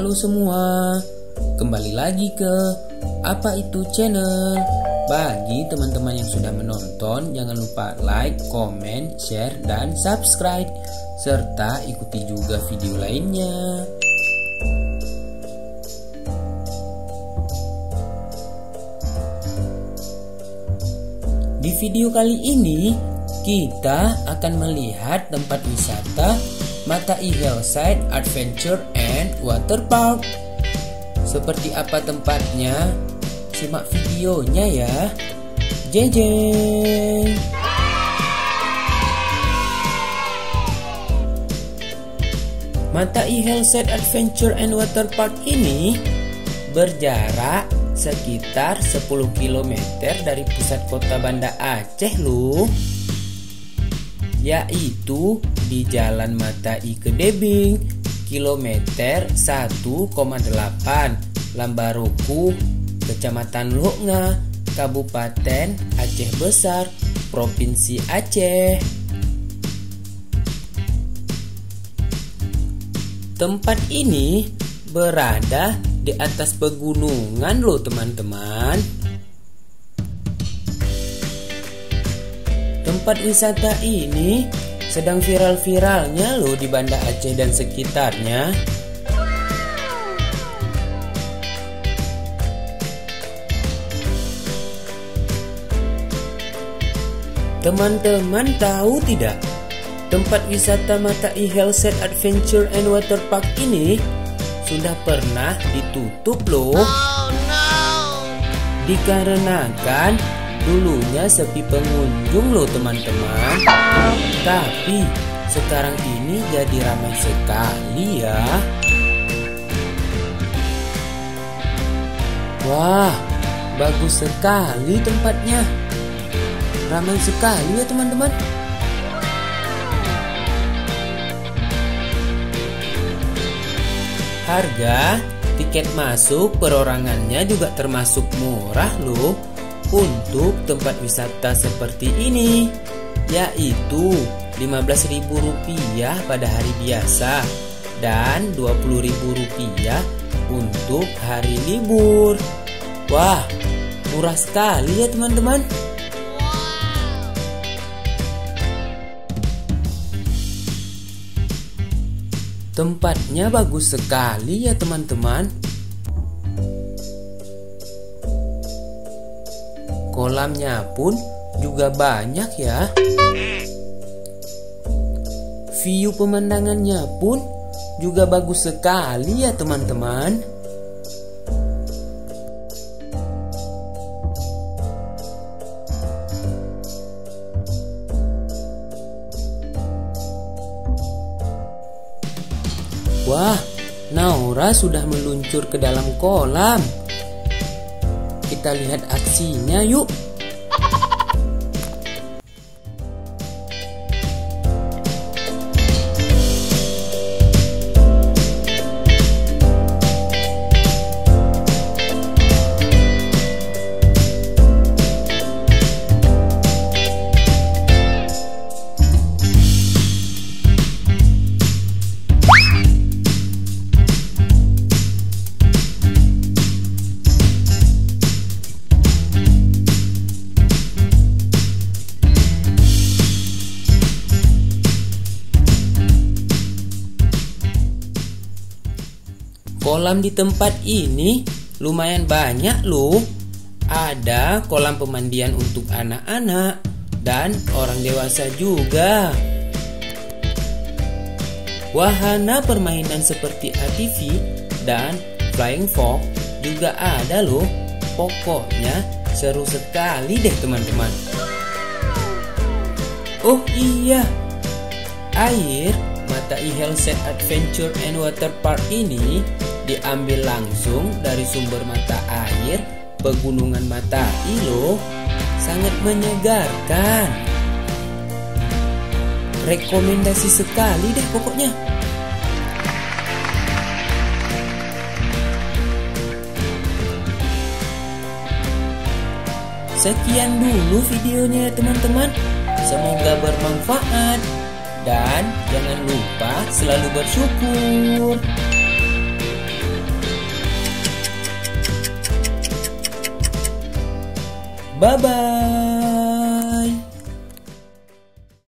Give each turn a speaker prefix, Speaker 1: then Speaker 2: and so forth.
Speaker 1: Halo semua, kembali lagi ke Apa Itu Channel. Bagi teman-teman yang sudah menonton, jangan lupa like, komen, share, dan subscribe. Serta ikuti juga video lainnya. Di video kali ini, kita akan melihat tempat wisata Matai Hillside Adventure and Water Park. Seperti apa tempatnya? Simak videonya ya. Jeng. Matai Hillside Adventure and Water Park ini berjarak sekitar 10 km dari pusat kota Banda Aceh loh, yaitu di Jalan Matai Kedebing, kilometer 1,8, Lambaruku, Kecamatan Loknga, Kabupaten Aceh Besar, Provinsi Aceh. Tempat ini berada di atas pegunungan loh teman-teman. Tempat wisata ini sedang viral-viralnya loh di Banda Aceh dan sekitarnya. Teman-teman tahu tidak? Tempat wisata Matai Hillside Adventure and Water Park ini sudah pernah ditutup loh. Oh, no. Dikarenakan dulunya sepi pengunjung loh teman-teman. Tapi sekarang ini jadi ramai sekali ya. Wah, bagus sekali tempatnya. Ramai sekali ya teman-teman. Harga tiket masuk perorangannya juga termasuk murah loh untuk tempat wisata seperti ini, yaitu Rp15.000 pada hari biasa dan Rp20.000 untuk hari libur. Wah, murah sekali ya teman-teman. Tempatnya bagus sekali ya teman-teman. Kolamnya pun juga banyak ya. View pemandangannya pun juga bagus sekali ya teman-teman. Wah, Naura sudah meluncur ke dalam kolam. Kita lihat aksinya yuk. Kolam di tempat ini lumayan banyak loh. Ada kolam pemandian untuk anak-anak dan orang dewasa juga. Wahana permainan seperti ATV dan Flying Fox juga ada loh. Pokoknya seru sekali deh teman-teman. Oh iya, air Matai Hillside Adventure and Water Park ini diambil langsung dari sumber mata air Pegunungan Matai loh. Sangat menyegarkan. Rekomendasi sekali deh pokoknya. Sekian dulu videonya teman-teman. Semoga bermanfaat. Dan jangan lupa selalu bersyukur. Bye-bye.